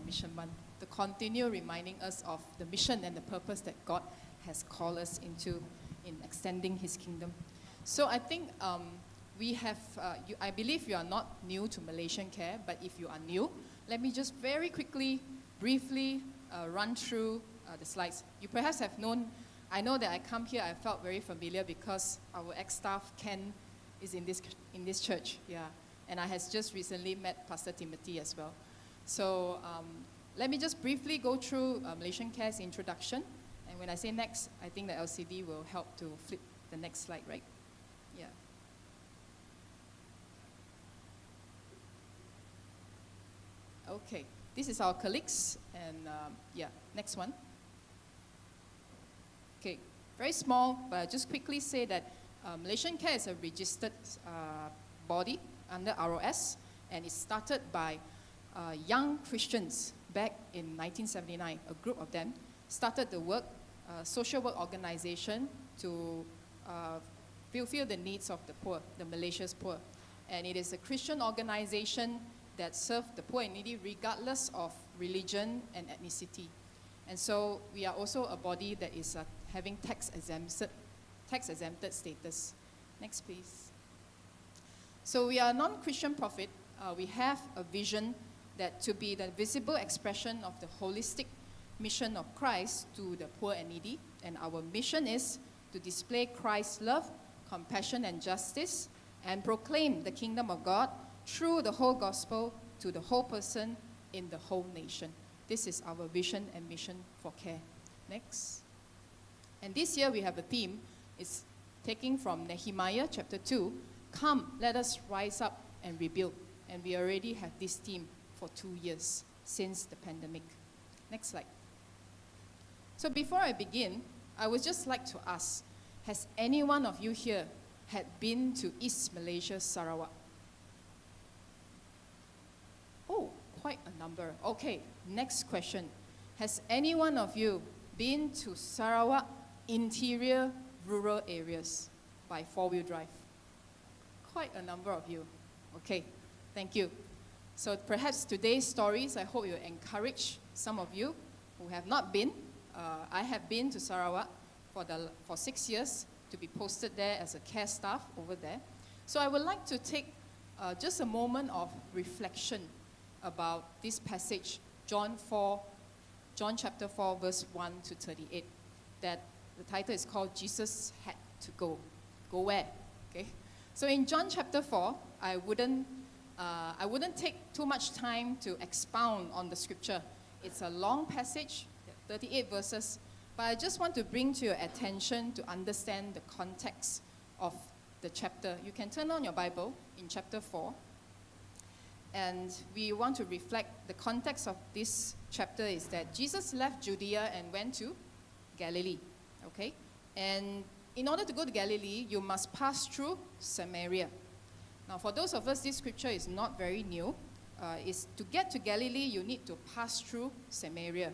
Mission Month, to continue reminding us of the mission and the purpose that God has called us into in extending His kingdom. So I think I believe you are not new to Malaysian CARE, but if you are new, let me just very quickly, briefly run through the slides. You perhaps have known, I know that I come here, I felt very familiar because our ex-staff, Ken, is in this church, yeah. And I has just recently met Pastor Timothy as well. So let me just briefly go through Malaysian CARE's introduction. And when I say next, I think the LCD will help to flip the next slide, right? Yeah. Okay, this is our colleagues, and yeah, next one. Okay, very small, but I'll just quickly say that Malaysian CARE is a registered body under ROS, and it started by young Christians back in 1979. A group of them started the work, social work organization to fulfill the needs of the poor, the Malaysia's poor. And it is a Christian organization that serve the poor and needy regardless of religion and ethnicity. And so we are also a body that is having tax exempted status. Next, please. So we are a non-Christian profit. We have a vision that to be the visible expression of the holistic mission of Christ to the poor and needy. And our mission is to display Christ's love, compassion, and justice, and proclaim the kingdom of God through the whole gospel to the whole person in the whole nation. This is our vision and mission for CARE. Next. And this year we have a theme. It's taking from Nehemiah chapter 2. Come, let us rise up and rebuild. And we already have this theme for 2 years since the pandemic. Next slide. So before I begin, I would just like to ask, has any one of you here had been to East Malaysia, Sarawak? Oh, quite a number. Okay, next question. Has any one of you been to Sarawak interior rural areas by four-wheel drive? Quite a number of you. Okay, thank you. So perhaps today's stories, I hope will encourage some of you who have not been. I have been to Sarawak for 6 years to be posted there as a CARE staff over there. So I would like to take just a moment of reflection about this passage, John chapter 4, verse 1 to 38, that the title is called Jesus Had to Go. Go where? Okay. So in John chapter 4, I wouldn't take too much time to expound on the scripture. It's a long passage, 38 verses, but I just want to bring to your attention to understand the context of the chapter. You can turn on your Bible in chapter 4. And we want to reflect the context of this chapter is that Jesus left Judea and went to Galilee, okay? And in order to go to Galilee, you must pass through Samaria. Now, for those of us, this scripture is not very new. Is to get to Galilee, you need to pass through Samaria.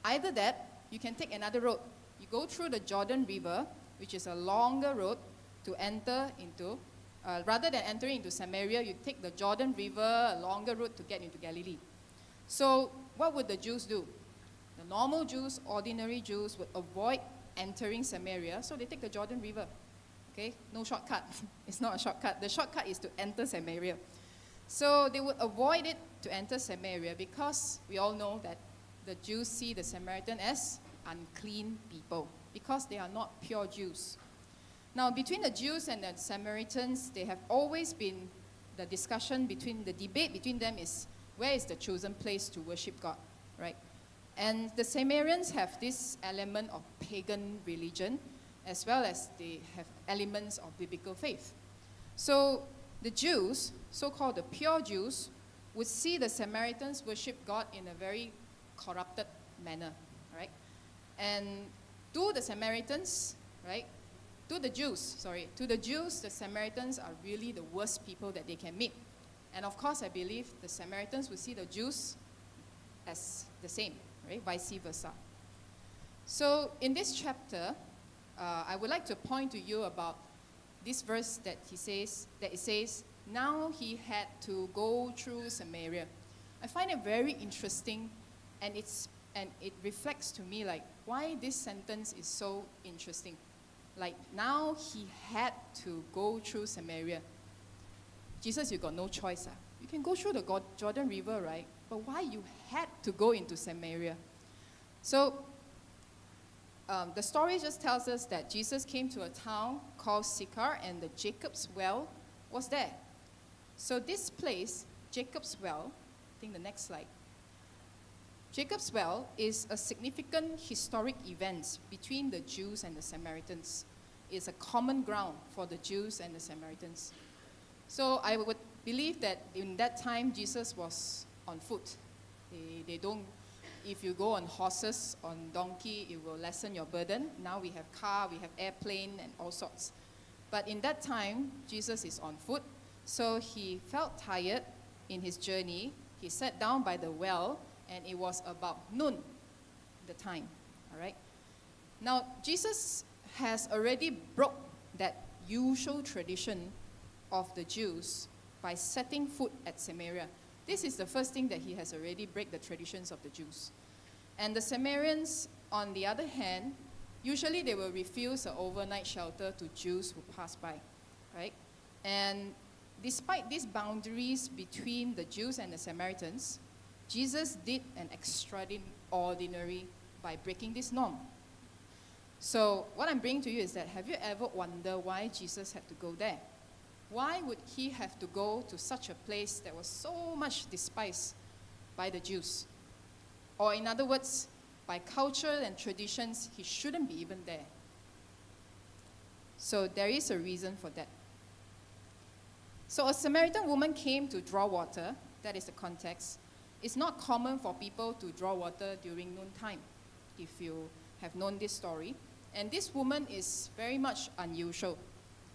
Either that, you can take another road. You go through the Jordan River, which is a longer road to enter into. Rather than entering into Samaria, you take the Jordan River, a longer route to get into Galilee. So what would the Jews do? The normal Jews, ordinary Jews, would avoid entering Samaria, so they take the Jordan River. Okay, no shortcut. It's not a shortcut. The shortcut is to enter Samaria. So they would avoid it to enter Samaria because we all know that the Jews see the Samaritan as unclean people because they are not pure Jews. Now, between the Jews and the Samaritans, they have always been the debate between them is where is the chosen place to worship God, right? And the Samaritans have this element of pagan religion as well as they have elements of biblical faith. So the Jews, so-called the pure Jews, would see the Samaritans worship God in a very corrupted manner, right? And to the Samaritans, right? To the Jews, the Samaritans are really the worst people that they can meet. And of course, I believe the Samaritans would see the Jews as the same, right? Vice versa. So in this chapter, I would like to point to you about this verse that it says, now he had to go through Samaria. I find it very interesting, and it reflects to me like why this sentence is so interesting. Like now he had to go through Samaria. Jesus, you got no choice. You can go through the Jordan River, right? But why you had to go into Samaria? So the story just tells us that Jesus came to a town called Sychar, and the Jacob's well was there. So this place, Jacob's well, I think the next slide. Jacob's well is a significant historic event between the Jews and the Samaritans. It's a common ground for the Jews and the Samaritans. So I would believe that in that time, Jesus was on foot. They don't, if you go on horses, on donkey, it will lessen your burden. Now we have car, we have airplane, and all sorts. But in that time, Jesus is on foot. So he felt tired in his journey. He sat down by the well, and it was about noon, the time, all right? Now, Jesus has already broke that usual tradition of the Jews by setting foot at Samaria. This is the first thing that he has already break the traditions of the Jews. And the Samaritans, on the other hand, usually they will refuse an overnight shelter to Jews who pass by, right? And despite these boundaries between the Jews and the Samaritans, Jesus did an extraordinary by breaking this norm. So what I'm bringing to you is that, have you ever wondered why Jesus had to go there? Why would he have to go to such a place that was so much despised by the Jews? Or in other words, by culture and traditions, he shouldn't be even there. So there is a reason for that. So a Samaritan woman came to draw water. That is the context. It's not common for people to draw water during noontime, if you have known this story. And this woman is very much unusual.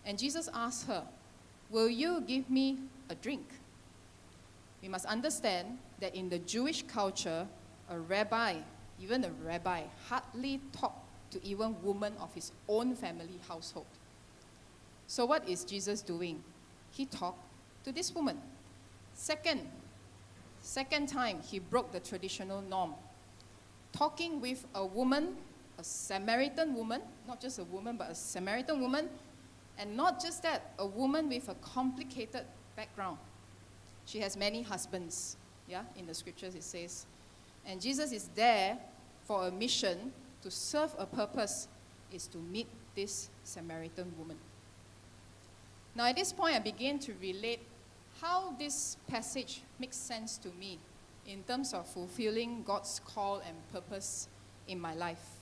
And Jesus asked her, "Will you give me a drink?" We must understand that in the Jewish culture, a rabbi, even a rabbi, hardly talked to even women of his own family household. So what is Jesus doing? He talked to this woman. Second time, he broke the traditional norm. Talking with a woman, a Samaritan woman, not just a woman, but a Samaritan woman, and not just that, a woman with a complicated background. She has many husbands, yeah, in the scriptures it says. And Jesus is there for a mission to serve a purpose, is to meet this Samaritan woman. Now at this point, I begin to relate how this passage makes sense to me in terms of fulfilling God's call and purpose in my life.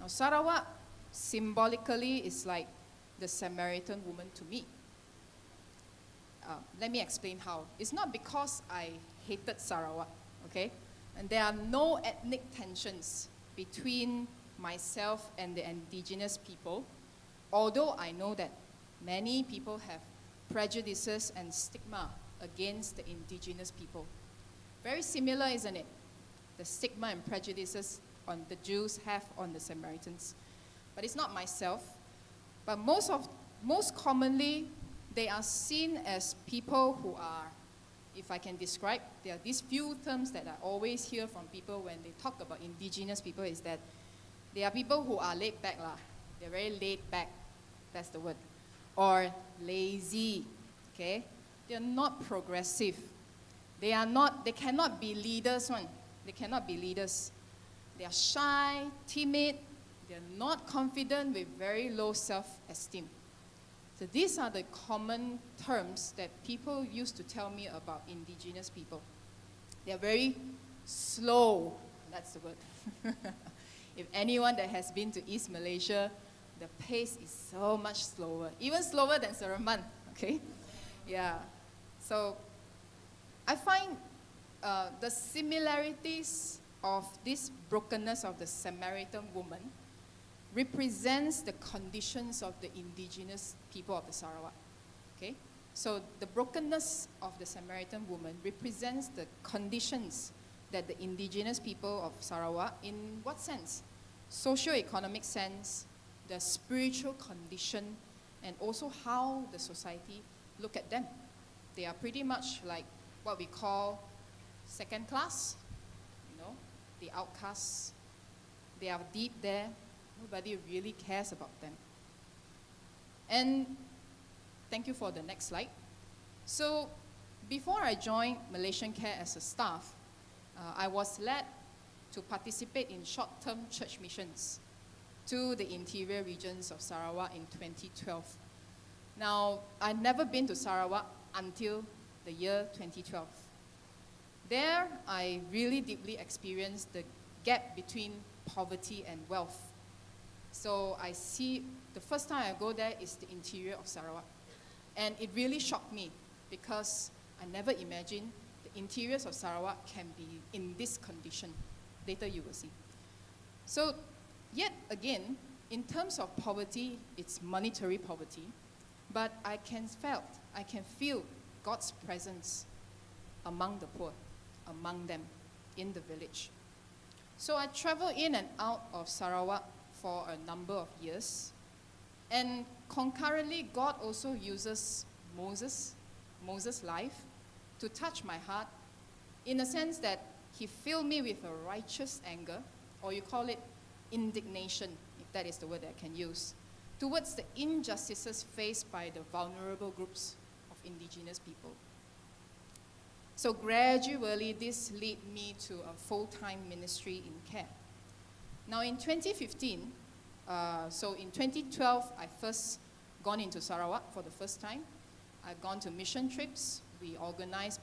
Now Sarawak symbolically is like the Samaritan woman to me. Let me explain how. It's not because I hated Sarawak, okay? And there are no ethnic tensions between myself and the indigenous people, although I know that many people have prejudices and stigma against the indigenous people. Very similar, isn't it? The stigma and prejudices on the Jews have on the Samaritans. But it's not myself. But most commonly, they are seen as people who are, if I can describe, there are these few terms that I always hear from people when they talk about indigenous people, is that they are people who are laid back lah. They're very laid back, that's the word. Or lazy, okay? They're not progressive. They cannot be leaders one. They cannot be leaders. They are shy, timid, they're not confident, with very low self-esteem. So these are the common terms that people used to tell me about indigenous people. They're very slow, that's the word. If anyone that has been to East Malaysia, the pace is so much slower, even slower than Seremban, okay? Yeah, so I find the similarities of this brokenness of the Samaritan woman represents the conditions of the indigenous people of the Sarawak, okay? So the brokenness of the Samaritan woman represents the conditions that the indigenous people of Sarawak, in what sense? Socio-economic sense, the spiritual condition, and also how the society look at them. They are pretty much like what we call second class, the outcasts. They are deep there. Nobody really cares about them. And thank you for the next slide. So before I joined Malaysian CARE as a staff, I was led to participate in short-term church missions to the interior regions of Sarawak in 2012. Now, I'd never been to Sarawak until the year 2012. There, I really deeply experienced the gap between poverty and wealth. So I see, the first time I go there is the interior of Sarawak. And it really shocked me because I never imagined the interiors of Sarawak can be in this condition. Later you will see. So, yet again, in terms of poverty, it's monetary poverty, but I can feel God's presence among the poor, among them, in the village. So I traveled in and out of Sarawak for a number of years, and concurrently, God also uses Moses' life to touch my heart in a sense that he filled me with a righteous anger, or you call it indignation, if that is the word that I can use, towards the injustices faced by the vulnerable groups of indigenous people. So gradually, this led me to a full-time ministry in CARE. Now in 2015, so in 2012, I first gone into Sarawak for the first time. I've gone to mission trips. We organized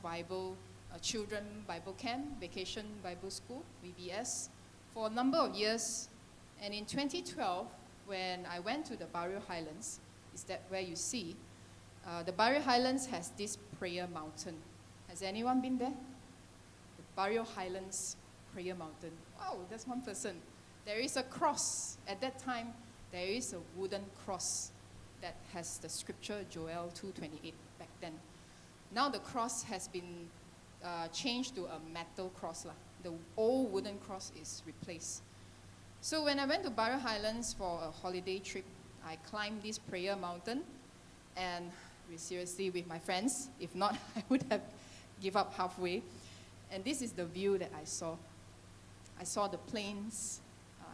children Bible camp, Vacation Bible School, VBS, for a number of years. And in 2012, when I went to the Barrio Highlands, is that where you see, the Barrio Highlands has this prayer mountain. Has anyone been there? The Barrio Highlands Prayer Mountain. Wow, that's one person. There is a cross. At that time, there is a wooden cross that has the scripture Joel 2:28 back then. Now the cross has been changed to a metal cross. The old wooden cross is replaced. So when I went to Barrio Highlands for a holiday trip, I climbed this prayer mountain, and seriously with my friends. If not, I would have give up halfway. And this is the view that I saw. I saw the plains.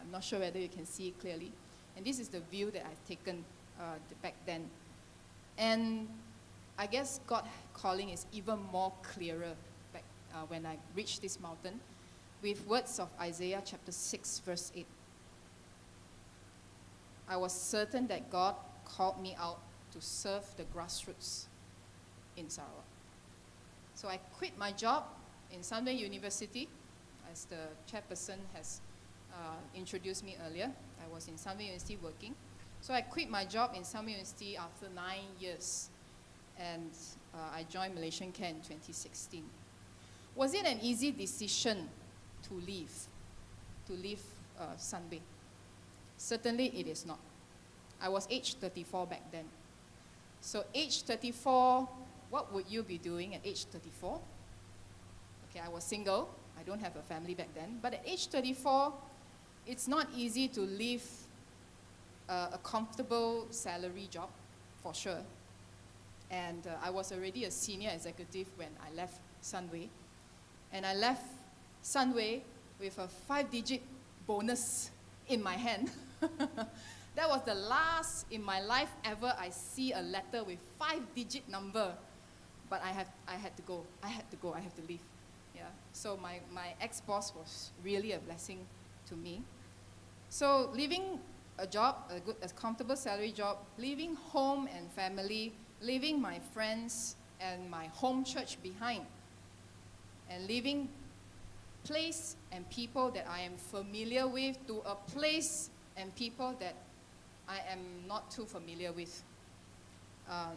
I'm not sure whether you can see it clearly. And this is the view that I've taken back then. And I guess God's calling is even more clearer back when I reached this mountain with words of Isaiah chapter 6, verse 8. I was certain that God called me out to serve the grassroots in Sarawak. So I quit my job in Sunway University, as the chairperson has introduced me earlier. I was in Sunway University working. So I quit my job in Sunway University after 9 years, and I joined Malaysian CARE in 2016. Was it an easy decision to leave Sunway? Certainly it is not. I was age 34 back then. So age 34, what would you be doing at age 34? Okay, I was single. I don't have a family back then. But at age 34, it's not easy to leave a comfortable salary job, for sure. And I was already a senior executive when I left Sunway. And I left Sunway with a 5-digit bonus in my hand. That was the last in my life ever I see a letter with 5-digit number. But I had to go. I had to leave. Yeah. So my ex-boss was really a blessing to me. So leaving a job, a comfortable salary job, leaving home and family, leaving my friends and my home church behind, and leaving place and people that I am familiar with to a place and people that I am not too familiar with.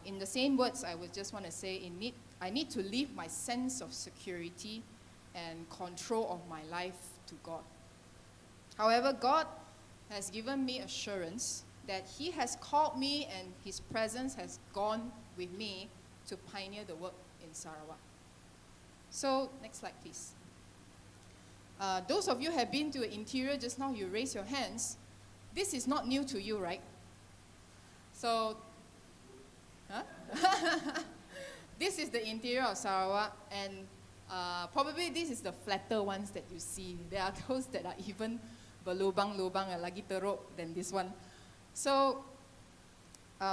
In the same words, I would just want to say, I need to leave my sense of security and control of my life to God. However, God has given me assurance that He has called me and His presence has gone with me to pioneer the work in Sarawak. So, next slide, please. Those of you who have been to the interior just now, you raise your hands. This is not new to you, right? So, this is the interior of Sarawak, and Probably this is the flatter ones that you see. There are those that are even berlubang-lubang, lagi teruk than this one. So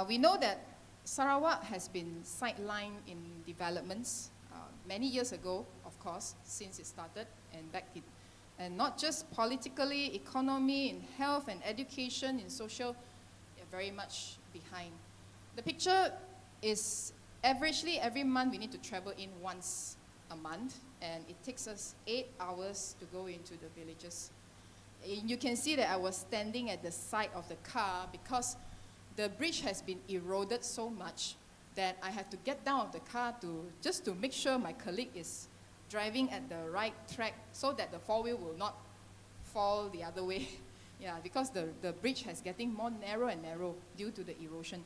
we know that Sarawak has been sidelined in developments many years ago, of course, since it started, and not just politically, economy, in health and education, in social, they're very much behind. The picture is averagely every month we need to travel in once a month, and it takes us 8 hours to go into the villages. You can see that I was standing at the side of the car because the bridge has been eroded so much that I have to get down of the car just to make sure my colleague is driving at the right track so that the four-wheel will not fall the other way. Yeah, because the bridge has getting more narrow and narrow due to the erosion.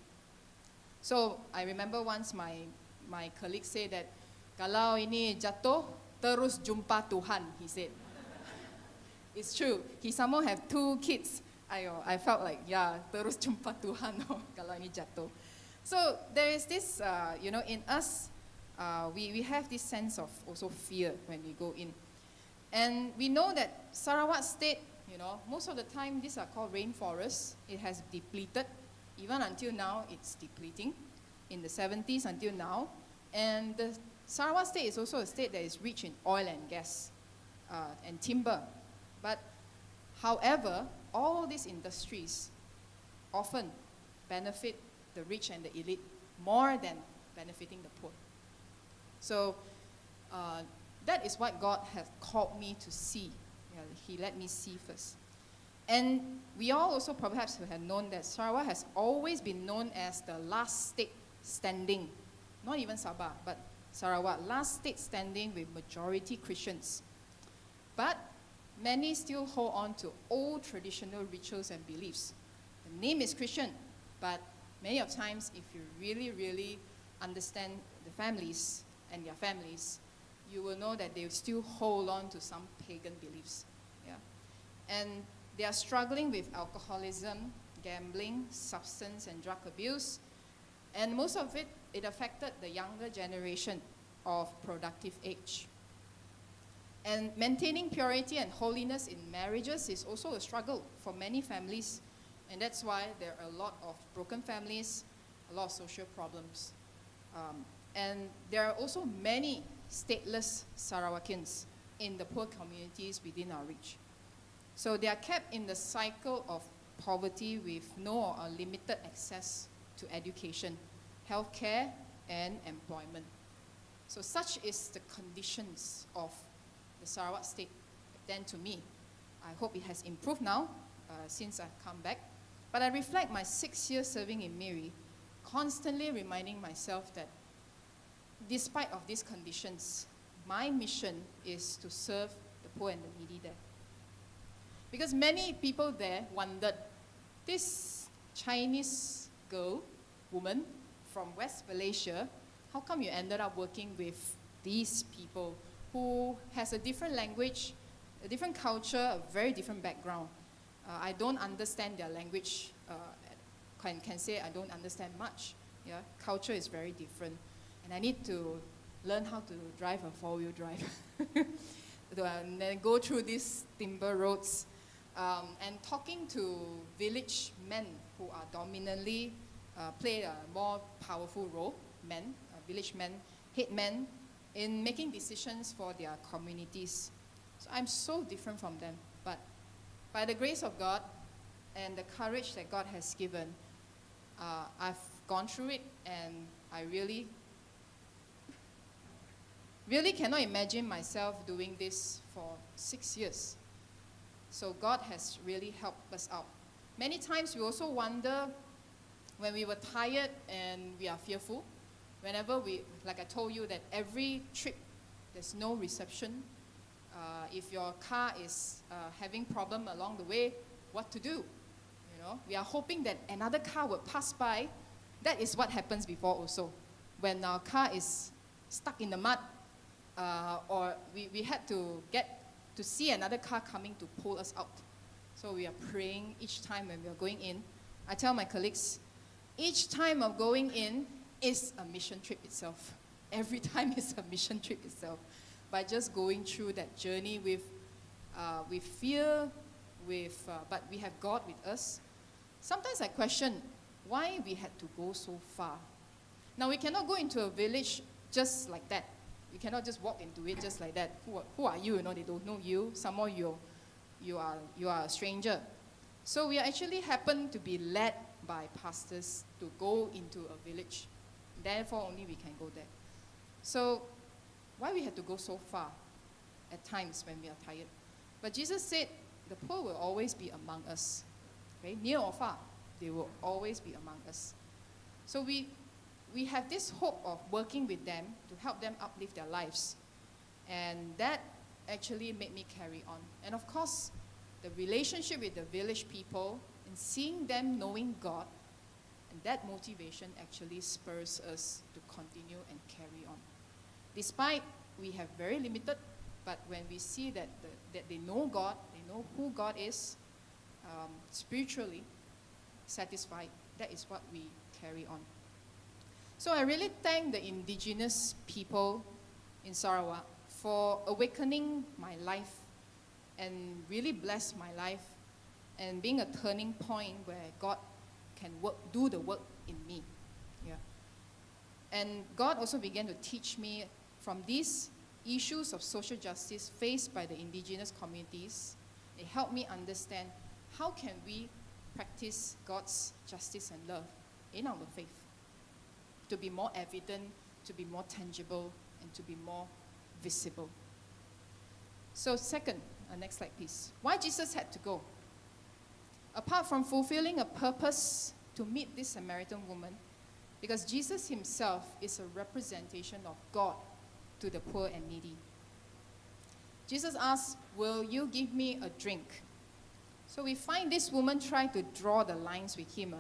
So I remember once my colleague said that, kalau ini jatuh, terus jumpa Tuhan, he said. It's true. He somehow have 2 kids. I felt like, yeah, terus jumpa Tuhan kalau ini jatuh. So there is this, in us, we have this sense of also fear when we go in. And we know that Sarawak State, most of the time these are called rainforests. It has depleted. Even until now, it's depleting. In the 70s until now. And the Sarawak State is also a state that is rich in oil and gas and timber. But however, all these industries often benefit the rich and the elite more than benefiting the poor. So that is what God has called me to see. He let me see first. And we all also perhaps have known that Sarawak has always been known as the last state standing. Not even Sabah, but Sarawak, last state standing with majority Christians. But many still hold on to old traditional rituals and beliefs. The name is Christian, but many of times if you really, really understand the families and their families, you will know that they still hold on to some pagan beliefs. Yeah. And they are struggling with alcoholism, gambling, substance and drug abuse. And most of it affected the younger generation of productive age. And maintaining purity and holiness in marriages is also a struggle for many families. And that's why there are a lot of broken families, a lot of social problems. And there are also many stateless Sarawakians in the poor communities within our reach. So they are kept in the cycle of poverty with no or limited access to education, healthcare, and employment. So such is the conditions of the Sarawak state. Then to me, I hope it has improved now since I've come back. But I reflect my 6 years serving in Miri, constantly reminding myself that despite of these conditions, my mission is to serve the poor and the needy there. Because many people there wondered, this Chinese woman from West Malaysia, how come you ended up working with these people who has a different language, a different culture, a very different background? I don't understand their language. Can say I don't understand much. Yeah, culture is very different, and I need to learn how to drive a four-wheel drive, and then go through these timber roads, and talking to village men who are dominantly play a more powerful role, village men, head men, in making decisions for their communities. So I'm so different from them, but by the grace of God and the courage that God has given, I've gone through it, and I really cannot imagine myself doing this for 6 years. So God has really helped us out. Many times we also wonder when we were tired and we are fearful. Whenever like I told you that every trip, there's no reception. If your car is having problem along the way, what to do? We are hoping that another car will pass by. That is what happens before also. When our car is stuck in the mud, or we had to get to see another car coming to pull us out. So we are praying each time when we are going in. I tell my colleagues, each time of going in is a mission trip itself. Every time is a mission trip itself. by just going through that journey with fear, but we have God with us. Sometimes I question why we had to go so far. Now, we cannot go into a village just like that. We cannot just walk into it just like that. Who are you? They don't know you. Some more you are a stranger. So we actually happen to be led by pastors to go into a village. Therefore, only we can go there. So, why we had to go so far at times when we are tired? But Jesus said, the poor will always be among us. Okay? Near or far, they will always be among us. So we have this hope of working with them to help them uplift their lives. And that actually made me carry on. And of course, the relationship with the village people and seeing them knowing God, and that motivation actually spurs us to continue and carry on. Despite we have very limited, but when we see that they know God, they know who God is, spiritually satisfied, that is what we carry on. So I really thank the indigenous people in Sarawak for awakening my life and really bless my life and being a turning point where God can do the work in me. Yeah. And God also began to teach me from these issues of social justice faced by the indigenous communities. It helped me understand how can we practice God's justice and love in our faith to be more evident, to be more tangible, and to be more visible. So second, next slide please. Why Jesus had to go? Apart from fulfilling a purpose to meet this Samaritan woman, because Jesus himself is a representation of God to the poor and needy. Jesus asked, will you give me a drink? So we find this woman trying to draw the lines with him,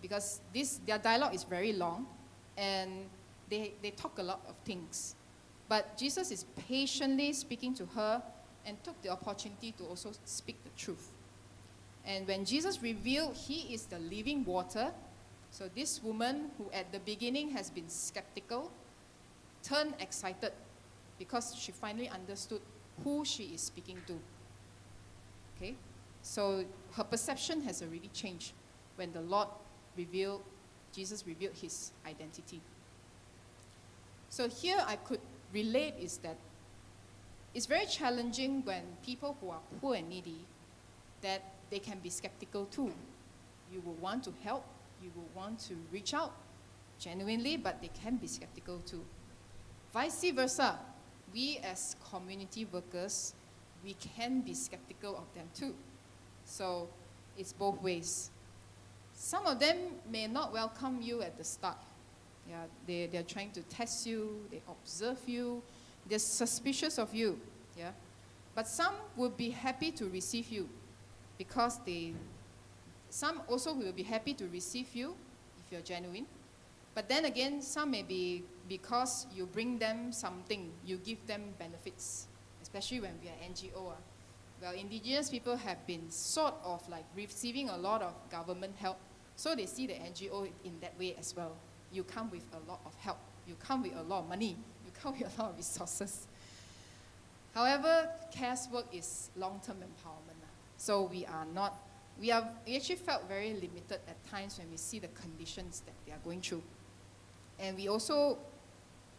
because their dialogue is very long, and they talk a lot of things. But Jesus is patiently speaking to her and took the opportunity to also speak the truth. And when Jesus revealed he is the living water, so this woman who at the beginning has been skeptical, turned excited because she finally understood who she is speaking to. Okay? So her perception has already changed when Jesus revealed his identity. So here I could relate is that it's very challenging when people who are poor and needy, that they can be skeptical too. You will want to help, you will want to reach out genuinely, but they can be skeptical too. Vice versa, we as community workers, we can be skeptical of them too. So it's both ways. Some of them may not welcome you at the start. Yeah, they're trying to test you, they observe you, they're suspicious of you. Yeah, but some would be happy to receive you because some also will be happy to receive you if you're genuine. But then again, some may be because you bring them something, you give them benefits, especially when we are NGO. Well, indigenous people have been sort of like receiving a lot of government help, so they see the NGO in that way as well. You come with a lot of help, you come with a lot of money, you come with a lot of resources. However, CARE's work is long-term empowerment. So we actually felt very limited at times when we see the conditions that they are going through. And we also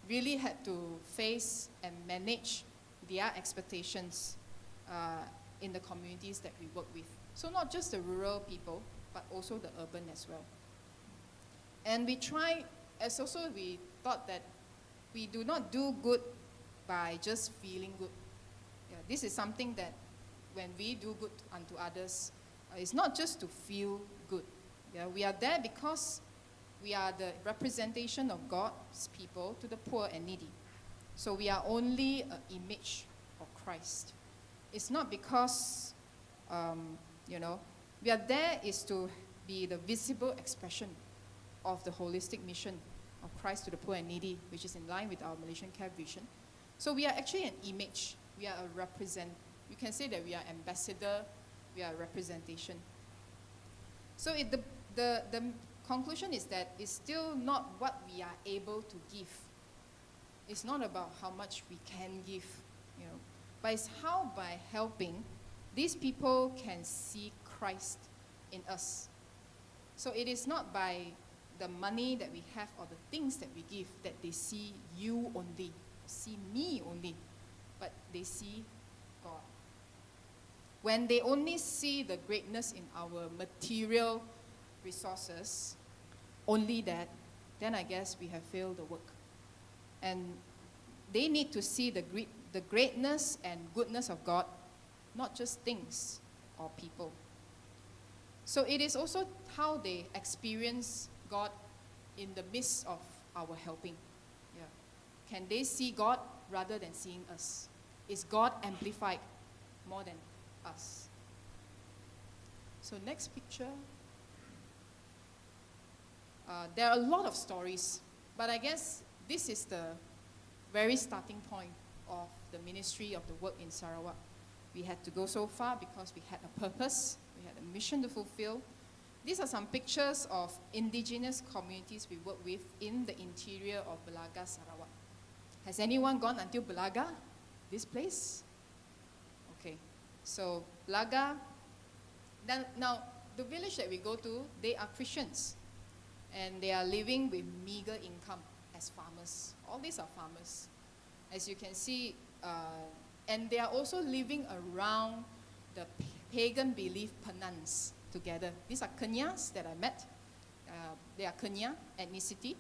really had to face and manage their expectations in the communities that we work with. So not just the rural people, but also the urban as well. And we thought that we do not do good by just feeling good. Yeah, this is something that when we do good unto others, it's not just to feel good. Yeah, we are there because we are the representation of God's people to the poor and needy. So we are only an image of Christ. It's not because, we are there is to be the visible expression of the holistic mission of Christ to the poor and needy, which is in line with our Malaysian CARE vision. So we are actually an image. We are a you can say that we are ambassador, we are a representation. So the conclusion is that it's still not what we are able to give, It's not about how much we can give, you know, but it's how by helping, these people can see Christ in us. So it is not by the money that we have or the things that we give that they see you only, see me only, but they see God. When they only see the greatness in our material resources, only that, then I guess we have failed the work. And they need to see the greatness and goodness of God, not just things or people. So it is also how they experience God in the midst of our helping. Yeah. Can they see God rather than seeing us? Is God amplified more than us? So next picture. There are a lot of stories, but I guess this is the very starting point of the ministry of the work in Sarawak. We had to go so far because we had a purpose, we had a mission to fulfill. These are some pictures of indigenous communities we work with in the interior of Belaga, Sarawak. Has anyone gone until Belaga, this place? Okay, so Belaga, now the village that we go to, they are Christians. And they are living with meager income as farmers. All these are farmers. As you can see, and they are also living around the pagan belief penance together. These are Kenyas that I met. They are Kenya ethnicity,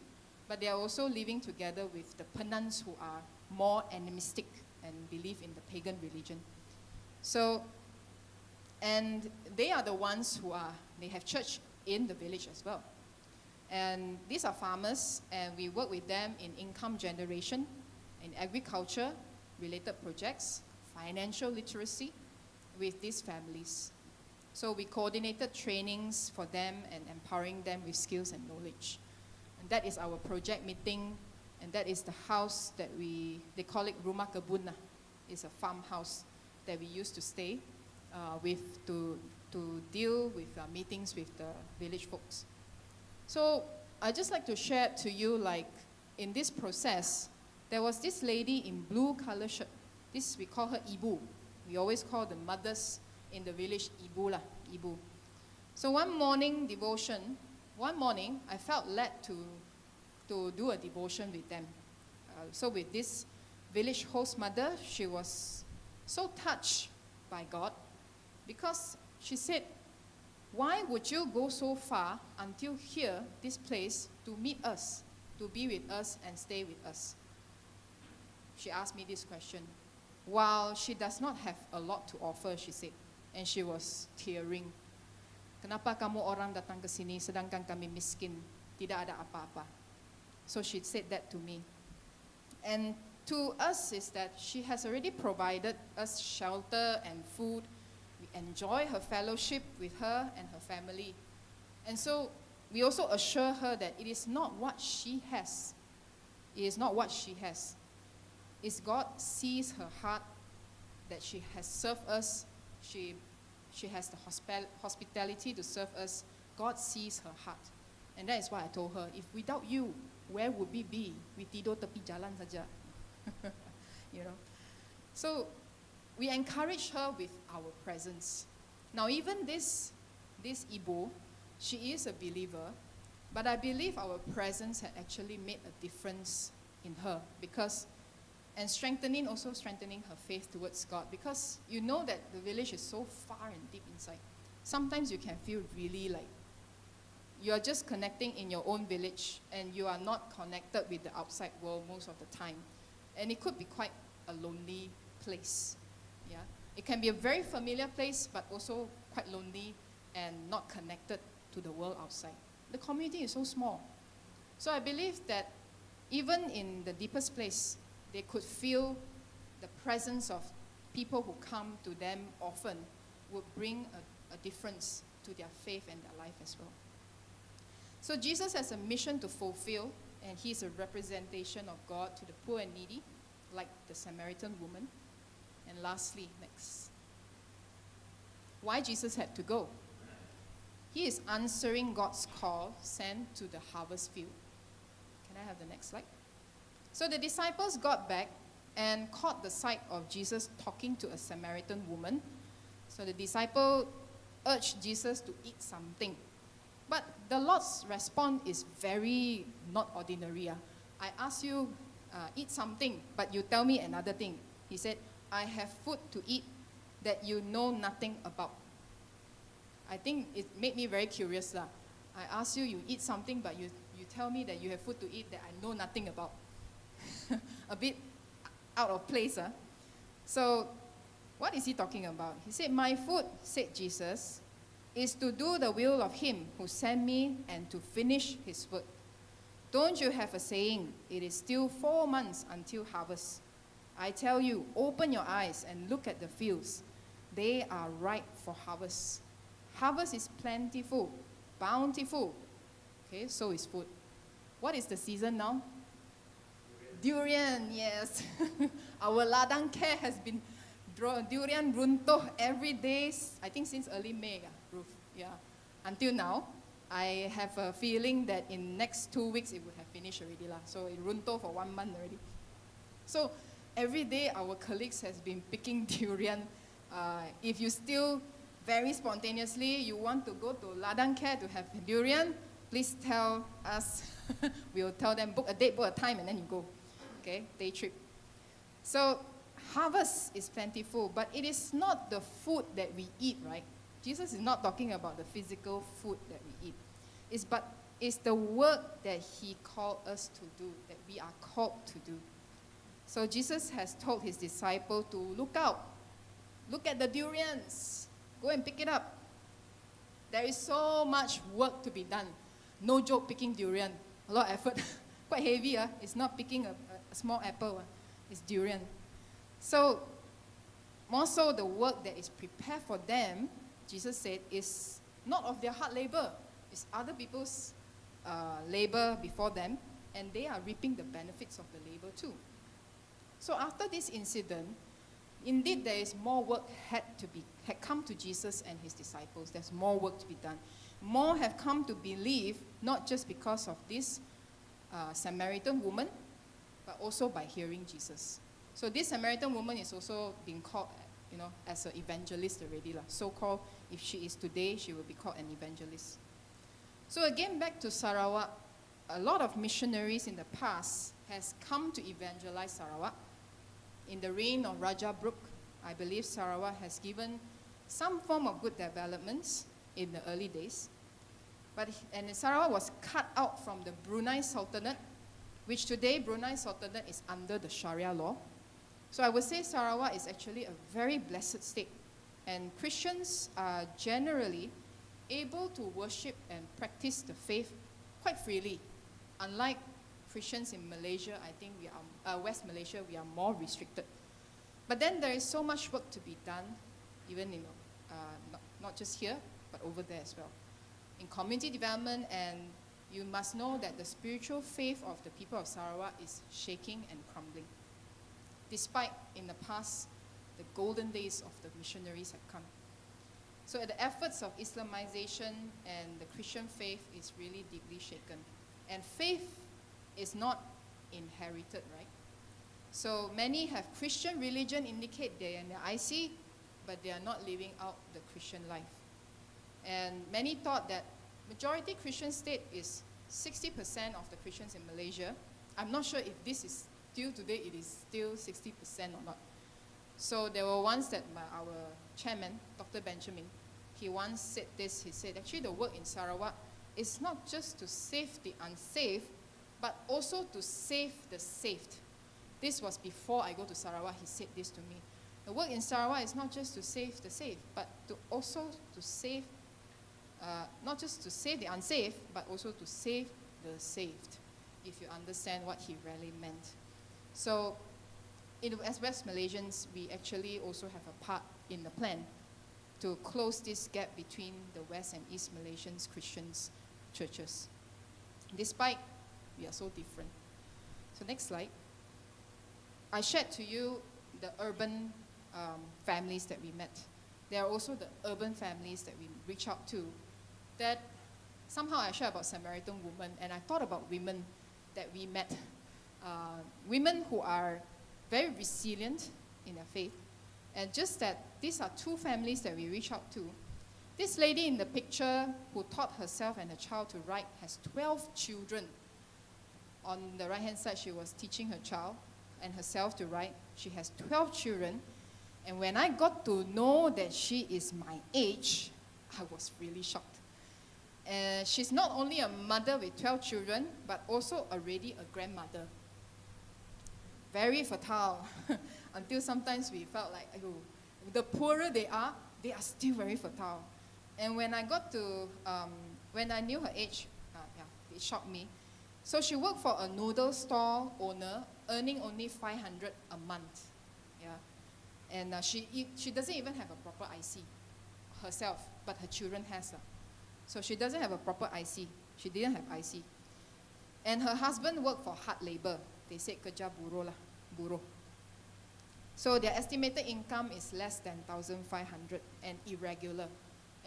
but they are also living together with the penance who are more animistic and believe in the pagan religion. So, and they are the ones they have church in the village as well. And these are farmers, and we work with them in income generation, in agriculture, related projects, financial literacy with these families. So we coordinated trainings for them and empowering them with skills and knowledge. And that is our project meeting, and that is the house that they call it Rumah Kebun. It's a farmhouse that we used to stay with to deal with meetings with the village folks. So I'd just like to share to you, like, in this process, there was this lady in blue color shirt. This, we call her Ibu. We always call the mothers in the village Ibu lah, Ibu. So one morning, I felt led to do a devotion with them. So with this village host mother, she was so touched by God because she said, why would you go so far until here, this place, to meet us, to be with us and stay with us? She asked me this question. While she does not have a lot to offer, she said, and she was tearing. Kenapa kamu orang datang ke sini sedangkan kami miskin, tidak ada apa-apa? So she said that to me. And to us is that she has already provided us shelter and food. We enjoy her fellowship with her and her family. And so we also assure her that it is not what she has. It is not what she has. It's God sees her heart, that she has served us. She has the hospitality to serve us. God sees her heart. And that is why I told her, if without you, where would we be? We tidur tepi jalan saja. You know. So we encourage her with our presence. Now even this Ibu, she is a believer, but I believe our presence had actually made a difference in her and strengthening her faith towards God, because you know that the village is so far and deep inside. Sometimes you can feel really like you are just connecting in your own village and you are not connected with the outside world most of the time. And it could be quite a lonely place. Yeah, it can be a very familiar place, but also quite lonely and not connected to the world outside. The community is so small. So I believe that even in the deepest place, they could feel the presence of people who come to them often would bring a difference to their faith and their life as well. So Jesus has a mission to fulfill, and he's a representation of God to the poor and needy, like the Samaritan woman. And lastly, next. Why Jesus had to go? He is answering God's call sent to the harvest field. Can I have the next slide? So the disciples got back and caught the sight of Jesus talking to a Samaritan woman. So the disciple urged Jesus to eat something. But the Lord's response is very not ordinary. I ask you, eat something, but you tell me another thing. He said, I have food to eat that you know nothing about. I think it made me very curious. I ask you, you eat something, but you tell me that you have food to eat that I know nothing about. A bit out of place. So, what is he talking about? He said, my food, said Jesus, is to do the will of him who sent me and to finish his work. Don't you have a saying, it is still 4 months until harvest? I tell you, open your eyes and look at the fields. They are ripe for harvest. Harvest is plentiful, bountiful. Okay, so is food. What is the season now? Durian, yes. Our ladang care has been durian runtuh every day, I think since early May, Ruth. Yeah. Until now, I have a feeling that in next 2 weeks it would have finished already. So it runtuh for 1 month already. So every day our colleagues has been picking durian. If you still very spontaneously, you want to go to ladang care to have durian, please tell us. We'll tell them, book a date, book a time, and then you go. Okay, day trip. So harvest is plentiful, but it is not the food that we eat, right? Jesus is not talking about the physical food that we eat. It's the work that he called us to do, that we are called to do. So Jesus has told his disciple to look out. Look at the durians. Go and pick it up. There is so much work to be done. No joke picking durian. A lot of effort. Quite heavy. It's not picking a small apple. It's durian. So, more so the work that is prepared for them, Jesus said, is not of their hard labor. It's other people's labor before them, and they are reaping the benefits of the labor too. So after this incident, indeed there is more work had come to Jesus and his disciples. There's more work to be done. More have come to believe, not just because of this Samaritan woman, but also by hearing Jesus. So this Samaritan woman is also being called, as an evangelist already. So-called, if she is today, she will be called an evangelist. So again, back to Sarawak, a lot of missionaries in the past has come to evangelize Sarawak. In the reign of Raja Brooke, I believe Sarawak has given some form of good developments in the early days. And Sarawak was cut out from the Brunei Sultanate, which today Brunei Sultanate is under the Sharia law. So I would say Sarawak is actually a very blessed state. And Christians are generally able to worship and practice the faith quite freely. Unlike Christians in Malaysia, I think West Malaysia, we are more restricted. But then there is so much work to be done, even not just here, but over there as well. In community development, and you must know that the spiritual faith of the people of Sarawak is shaking and crumbling. Despite in the past, the golden days of the missionaries have come. So the efforts of Islamization and the Christian faith is really deeply shaken. And faith is not inherited, right? So many have Christian religion, indicate they are in the IC, but they are not living out the Christian life. And many thought that majority Christian state is 60% of the Christians in Malaysia. I'm not sure if this is still today, it is still 60% or not. So there were ones that our chairman, Dr. Benjamin, he once said this. He said, actually the work in Sarawak is not just to save the unsaved, but also to save the saved. This was before I go to Sarawak, he said this to me. The work in Sarawak is not just to save the saved, but also to save, not just to save the unsaved, but also to save the saved, if you understand what he really meant. So, as West Malaysians, we actually also have a part in the plan to close this gap between the West and East Malaysians Christians churches, despite we are so different. So next slide. I shared to you the urban families that we met. There are also the urban families that we reach out to. That somehow I shared about Samaritan woman, and I thought about women that we met women who are very resilient in their faith. And just that these are two families that we reach out to. This lady in the picture who taught herself and her child to write has 12 children. On the right-hand side, she was teaching her child and herself to write. She has 12 children. And when I got to know that she is my age, I was really shocked. She's not only a mother with 12 children, but also already a grandmother. Very fertile. Until sometimes we felt like, the poorer they are still very fertile. And when I got to, when I knew her age, it shocked me. So she worked for a noodle stall owner, earning only 500 a month. Yeah. And she doesn't even have a proper IC herself, but her children has. So she doesn't have a proper IC. She didn't have IC. And her husband worked for hard labor. They said kerja buruh lah, buruh. So their estimated income is less than 1,500 and irregular.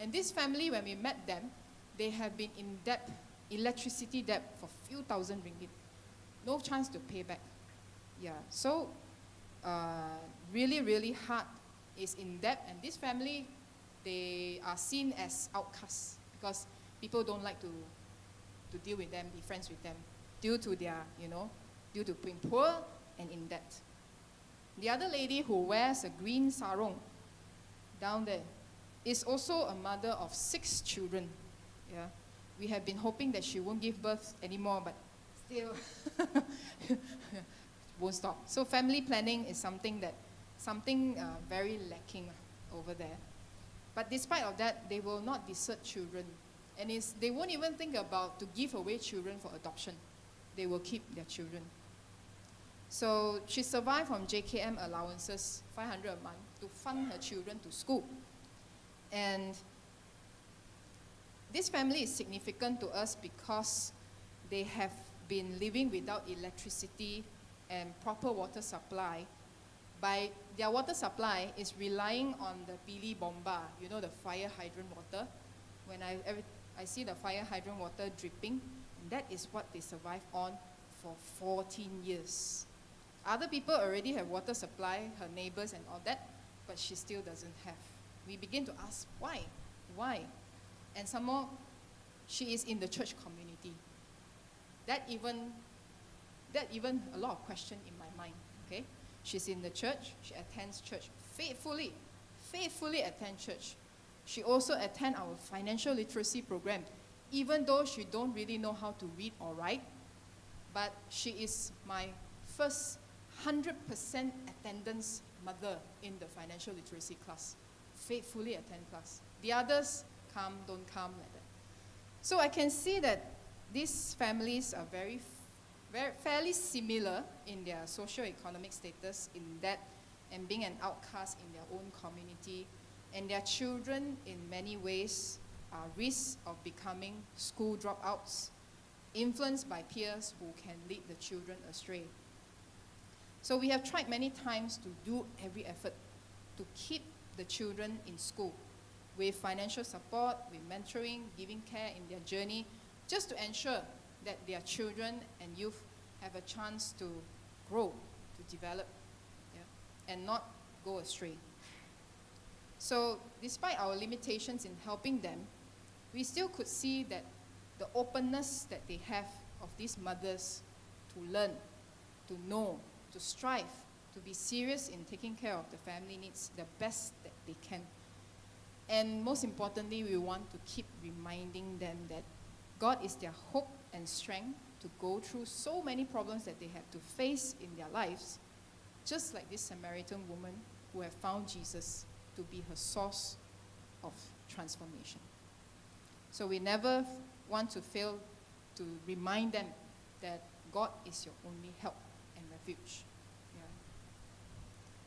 And this family, when we met them, they have been in debt, electricity debt for few thousand ringgit. No chance to pay back. Yeah, so really, really hard, is in debt. And this family, they are seen as outcasts because people don't like to deal with them, be friends with them, due to their, due to being poor and in debt. The other lady who wears a green sarong down there is also a mother of 6 children. Yeah, we have been hoping that she won't give birth anymore, but still won't stop. So family planning is something very lacking over there. But despite of that, they will not desert children, and they won't even think about to give away children for adoption. They will keep their children. So she survived from JKM allowances, 500 a month, to fund her children to school. And this family is significant to us because they have been living without electricity and proper water supply. By their water supply is relying on the pili bomba, the fire hydrant water. When I see the fire hydrant water dripping, that is what they survive on for 14 years. Other people already have water supply, her neighbors and all that, but she still doesn't have. We begin to ask, why? Why? And some more, she is in the church community. That even a lot of question in my mind, okay? She's in the church, she attends church faithfully attends church. She also attends our financial literacy program, even though she don't really know how to read or write, but she is my first 100% attendance mother in the financial literacy class. Faithfully attend class. The others come, don't come, like that. So I can see that these families are fairly similar in their socio-economic status, in that and being an outcast in their own community, and their children in many ways are risks of becoming school dropouts, influenced by peers who can lead the children astray. So we have tried many times to do every effort to keep the children in school with financial support, with mentoring, giving care in their journey, just to ensure that their children and youth have a chance to grow, to develop, and not go astray. So despite our limitations in helping them, we still could see that the openness that they have of these mothers to learn, to know, to strive, to be serious in taking care of the family needs the best that they can. And most importantly, we want to keep reminding them that God is their hope and strength to go through so many problems that they have to face in their lives, just like this Samaritan woman who have found Jesus to be her source of transformation. So we never want to fail to remind them that God is your only help and refuge. Yeah.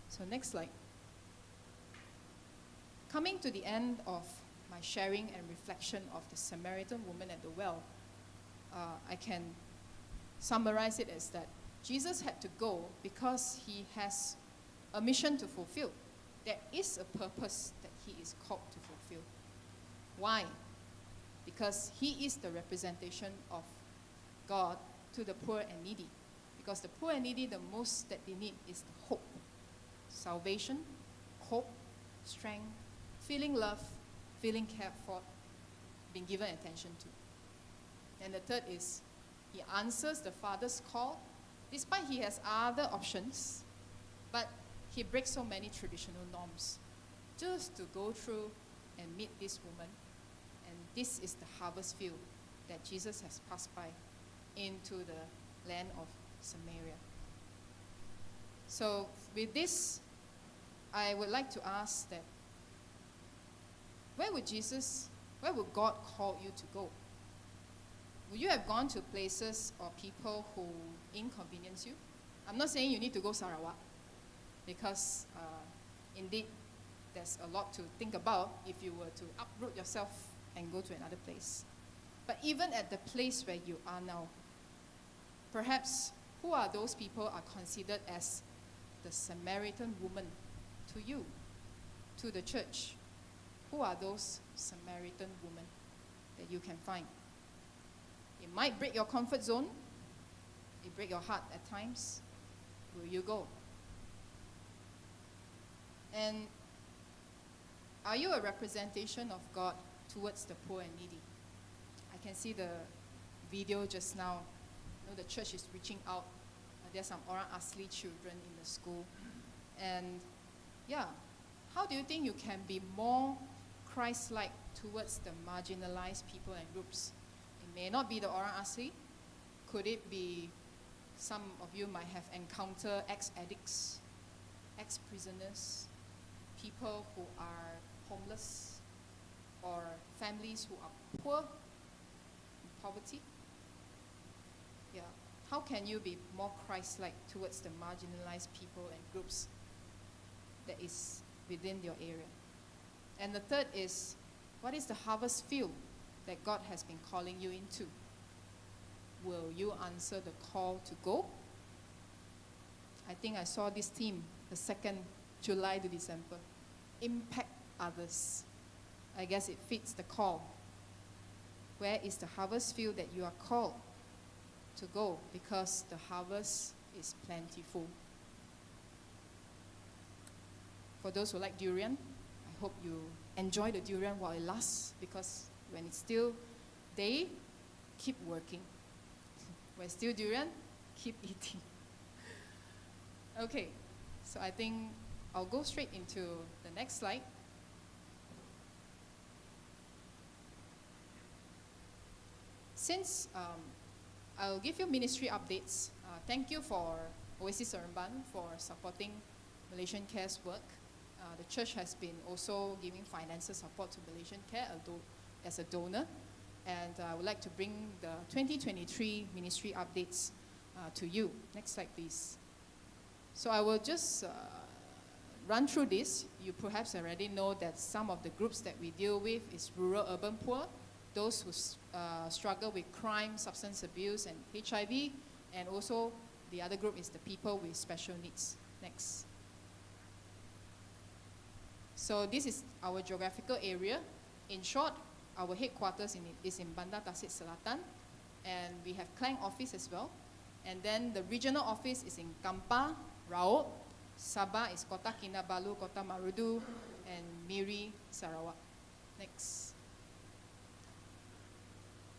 So next slide. Coming to the end of my sharing and reflection of the Samaritan woman at the well, I can summarize it as that Jesus had to go because he has a mission to fulfill. There is a purpose that he is called to fulfill. Why? Because he is the representation of God to the poor and needy. Because the poor and needy, the most that they need is the hope. Salvation, hope, strength, feeling loved, feeling cared for, being given attention to. And the third is, he answers the Father's call, despite he has other options, but he breaks so many traditional norms just to go through and meet this woman. And this is the harvest field that Jesus has passed by into the land of Samaria. So with this, I would like to ask that, where would God call you to go? Would you have gone to places or people who inconvenience you? I'm not saying you need to go Sarawak, because indeed there's a lot to think about if you were to uproot yourself and go to another place. But even at the place where you are now, perhaps who are those people are considered as the Samaritan woman to you, to the church? Who are those Samaritan women that you can find? It might break your comfort zone. It break your heart at times. Will you go? And are you a representation of God towards the poor and needy? I can see the video just now. You know, the church is reaching out. There's some Orang Asli children in the school. And yeah, how do you think you can be more Christ-like towards the marginalized people and groups? It may not be the Orang Asli. Could it be some of you might have encountered ex-addicts, ex-prisoners, people who are homeless, or families who are poor, in poverty? Yeah. How can you be more Christ-like towards the marginalized people and groups that is within your area? And the third is, what is the harvest field that God has been calling you into? Will you answer the call to go? I think I saw this theme, the 2nd July to December. Impact others. I guess it fits the call. Where is the harvest field that you are called to go? Because the harvest is plentiful. For those who like durian, I hope you enjoy the durian while it lasts, because when it's still day, keep working. When it's still durian, keep eating. Okay, so I think I'll go straight into the next slide. Since I'll give you ministry updates, thank you for Oasis Seremban for supporting Malaysian CARE's work. The church has been also giving financial support to Malaysian CARE as a donor. And I would like to bring the 2023 ministry updates to you. Next slide, please. So I will just run through this. You perhaps already know that some of the groups that we deal with is rural urban poor, those who struggle with crime, substance abuse, and HIV, and also the other group is the people with special needs. Next. So this is our geographical area. In short, our headquarters is in Bandar Tasik Selatan, and we have Klang office as well. And then the regional office is in Kampar, Raub, Sabah is Kota Kinabalu, Kota Marudu, and Miri, Sarawak. Next.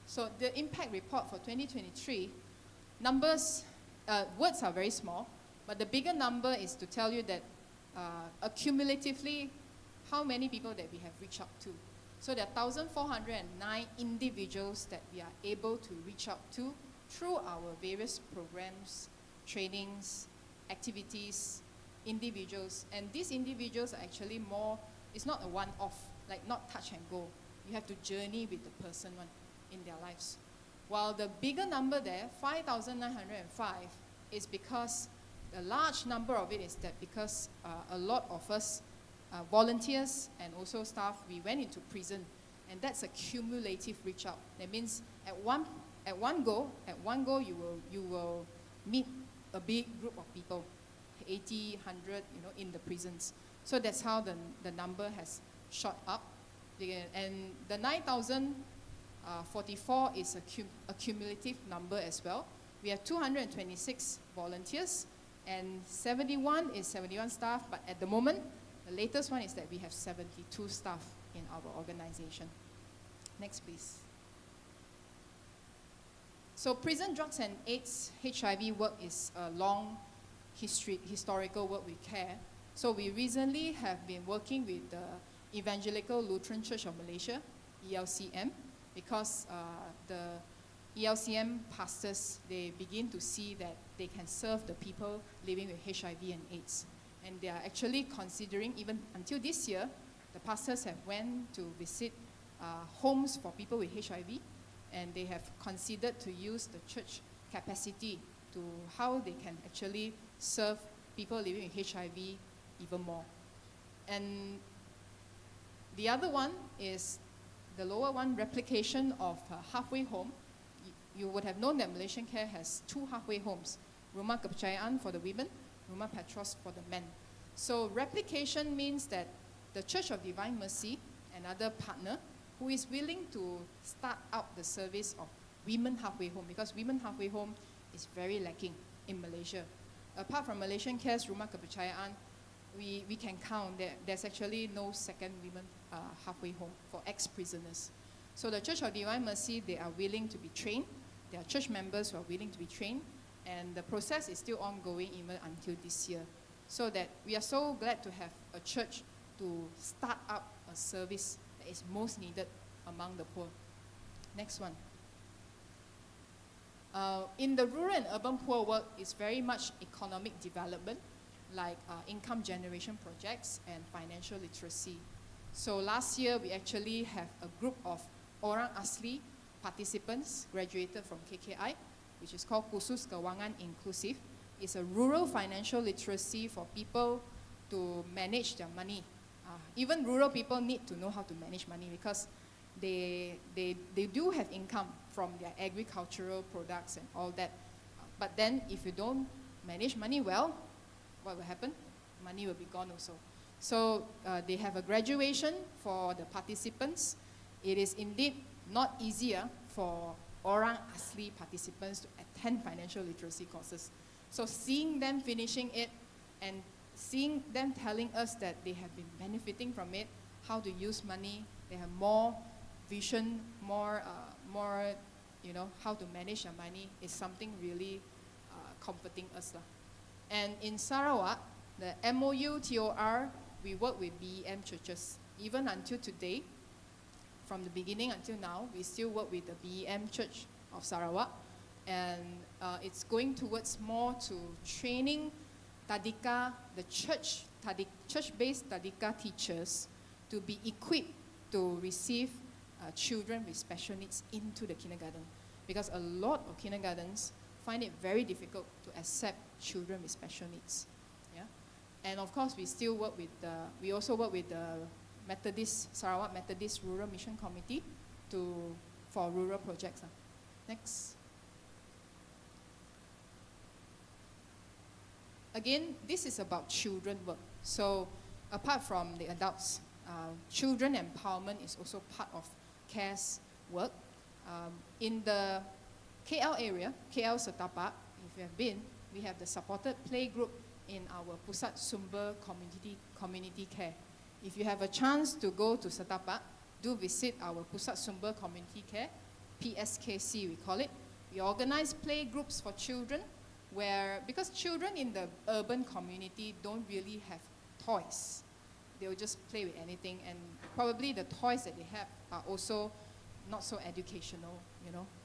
So the impact report for 2023, numbers, words are very small, but the bigger number is to tell you that accumulatively, how many people that we have reached out to. So there are 1,409 individuals that we are able to reach out to through our various programs, trainings, activities, individuals. And these individuals are actually more, it's not a one-off, like not touch and go. You have to journey with the person in their lives. While the bigger number there, 5,905, is because a large number of it is that because a lot of us volunteers and also staff, we went into prison, and that's a cumulative reach out. That means at one go, you will meet a big group of people, 80, 100, in the prisons. So that's how the number has shot up. And the 9,044 is a cumulative number as well. We have 226 volunteers, and 71 is 71 staff, but at the moment, the latest one is that we have 72 staff in our organization. Next, please. So prison drugs and AIDS, HIV work is a long historical work with CARE. So we recently have been working with the Evangelical Lutheran Church of Malaysia, ELCM, because the ELCM pastors, they begin to see that they can serve the people living with HIV and AIDS. And they are actually considering, even until this year, the pastors have went to visit homes for people with HIV, and they have considered to use the church capacity to how they can actually serve people living with HIV even more. And the other one is the lower one, replication of halfway home. You would have known that Malaysian CARE has 2 halfway homes, Rumah Kepercayaan for the women, Rumah Petros for the men. So replication means that the Church of Divine Mercy, another partner, who is willing to start up the service of women halfway home, because women halfway home is very lacking in Malaysia. Apart from Malaysian CARE's Rumah Kepercayaan, we can count that there's actually no second women halfway home for ex-prisoners. So the Church of Divine Mercy, they are willing to be trained. There are church members who are willing to be trained, and the process is still ongoing even until this year. So that we are so glad to have a church to start up a service that is most needed among the poor. Next one. In the rural and urban poor work is very much economic development, like income generation projects and financial literacy. So last year, we actually have a group of Orang Asli participants graduated from KKI, which is called Khusus Kewangan Inklusif. It's a rural financial literacy for people to manage their money. Even rural people need to know how to manage money, because they do have income from their agricultural products and all that. But then if you don't manage money well, what will happen? Money will be gone also. So they have a graduation for the participants. It is indeed not easier for Orang Asli participants to attend financial literacy courses. So seeing them finishing it and seeing them telling us that they have been benefiting from it, how to use money, they have more vision, more how to manage their money, is something really comforting us. And in Sarawak, the MOU TOR, we work with BEM churches. Even until today, from the beginning until now, we still work with the BEM Church of Sarawak. And it's going towards more to training Tadika, the church-based Tadika teachers, to be equipped to receive children with special needs into the kindergarten. Because a lot of kindergartens find it very difficult to accept children with special needs. Yeah? And of course, we also work with the Sarawak Methodist Rural Mission Committee for rural projects. Next. Again, this is about children work. So apart from the adults, children empowerment is also part of CARE's work. In the KL area, KL Setapak, if you have been, we have the supported play group in our Pusat Sumber Community Care. If you have a chance to go to Setapak, do visit our Pusat Sumber Community Care, PSKC we call it. We organize play groups for children because children in the urban community don't really have toys. They'll just play with anything, and probably the toys that they have are also not so educational,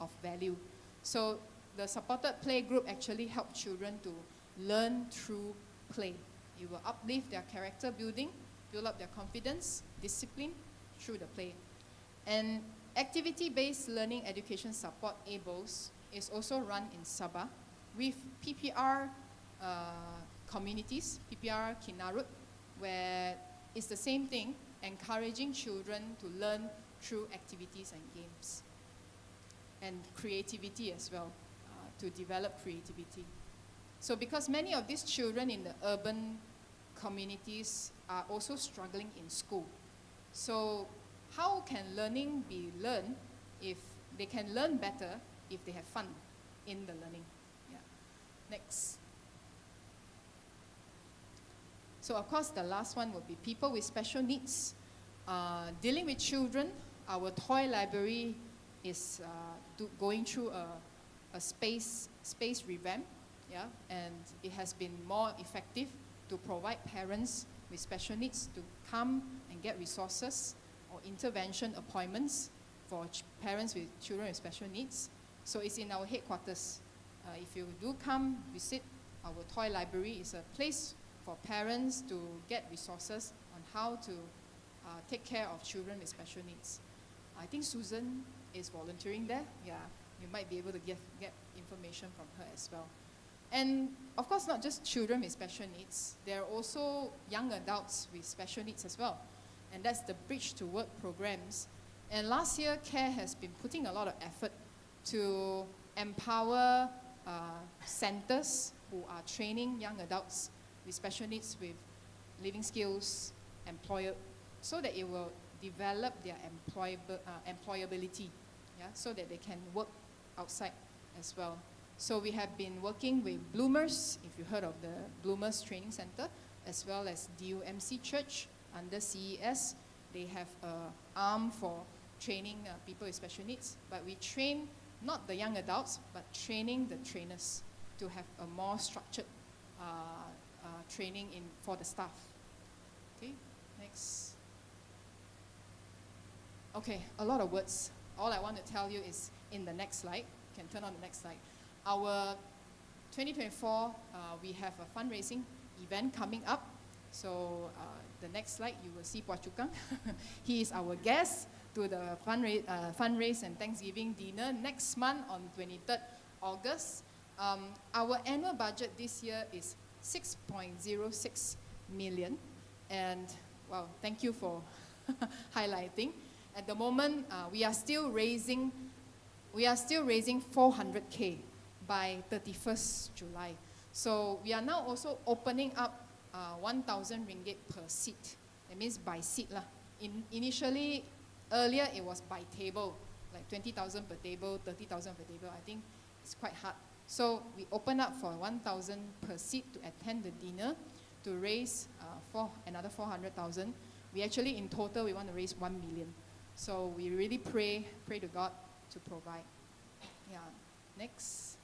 of value. So the supported play group actually help children to learn through play. It will uplift their character building, build up their confidence, discipline through the play. And activity-based learning education support, ABLES, is also run in Sabah with PPR communities, PPR Kinarut, where it's the same thing, encouraging children to learn through activities and games. And creativity as well, to develop creativity. So because many of these children in the urban communities are also struggling in school. So how can learning be learned if they can learn better if they have fun in the learning? Next. So of course, the last one would be people with special needs. Dealing with children, our toy library is going through a space revamp, yeah, and it has been more effective to provide parents with special needs to come and get resources or intervention appointments for parents with children with special needs. So it's in our headquarters. If you do come visit our toy library, it's a place for parents to get resources on how to take care of children with special needs. I think Susan is volunteering there. Yeah, you might be able to get information from her as well. And of course, not just children with special needs. There are also young adults with special needs as well. And that's the Bridge to Work programs. And last year, CARE has been putting a lot of effort to empower centers who are training young adults with special needs with living skills, so that it will develop their employability, yeah, so that they can work outside as well. So we have been working with Bloomers, if you heard of the Bloomers Training Center, as well as DUMC Church under CES. They have an arm for training people with special needs, but we train not the young adults, but training the trainers to have a more structured training for the staff. Okay, next. Okay, a lot of words. All I want to tell you is in the next slide. You can turn on the next slide. Our 2024, we have a fundraising event coming up. So the next slide, you will see Puah Chukang. He is our guest to the fundraise and Thanksgiving dinner next month on 23rd August. Our annual budget this year is 6.06 million. And, well, thank you for highlighting. At the moment, we are still raising 400K by 31st July. So we are now also opening up 1,000 ringgit per seat. That means by seat lah. Initially, earlier it was by table, like 20,000 per table, 30,000 per table. I think it's quite hard. So we open up for 1,000 per seat to attend the dinner to raise another 400,000. We actually, in total, we want to raise 1 million. So we really pray to God to provide. Yeah, next.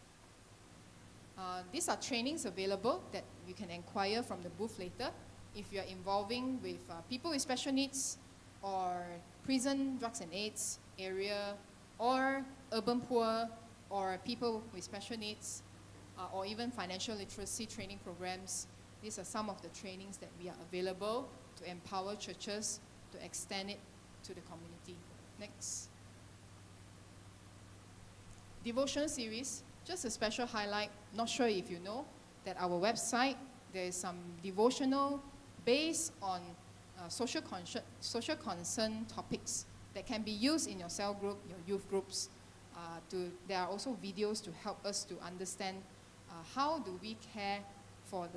These are trainings available that you can inquire from the booth later. If you are involving with people with special needs or prison, drugs and AIDS area, or urban poor, or people with special needs, or even financial literacy training programs, these are some of the trainings that we are available to empower churches to extend it to the community. Next. Devotional series, just a special highlight. Not sure if you know that our website, there is some devotional based on social concern topics that can be used in your cell group, your youth groups. There are also videos to help us to understand how do we care for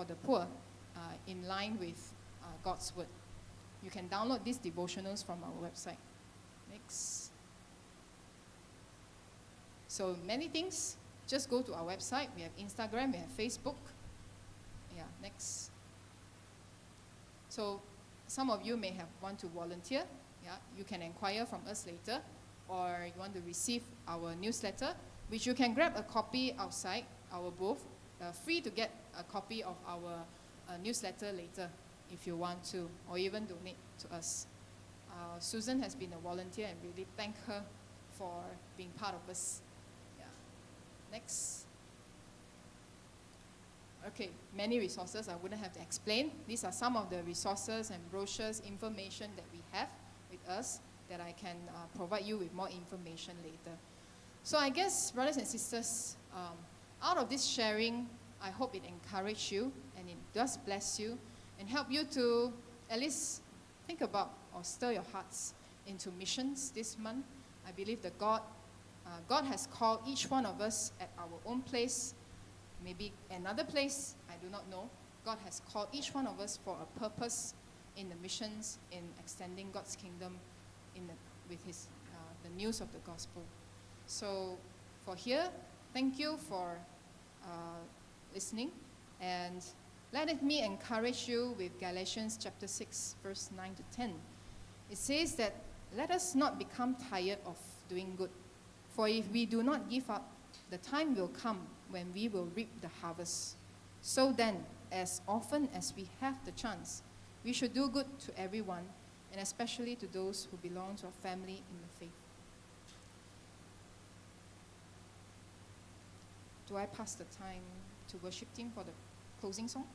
the poor in line with God's word. You can download these devotionals from our website. Next. So many things. Just go to our website. We have Instagram, we have Facebook. Yeah, next. So some of you may want to volunteer. Yeah, you can inquire from us later, or you want to receive our newsletter, which you can grab a copy outside our booth. Free to get a copy of our newsletter later if you want to, or even donate to us. Susan has been a volunteer, and really thank her for being part of us. Yeah. Next. Okay, many resources I wouldn't have to explain. These are some of the resources and brochures, information that we have with us that I can provide you with more information later. So I guess, brothers and sisters, out of this sharing, I hope it encourages you and it does bless you and help you to at least think about or stir your hearts into missions this month. I believe that God has called each one of us at our own place, maybe another place, I do not know. God has called each one of us for a purpose in the missions, in extending God's kingdom with the news of the gospel. So for here, thank you for listening. And let me encourage you with Galatians chapter 6, verse 9 to 10. It says that, let us not become tired of doing good. For if we do not give up, the time will come when we will reap the harvest. So then, as often as we have the chance, we should do good to everyone, and especially to those who belong to a family in the faith. Do I pass the time to worship team for the closing song?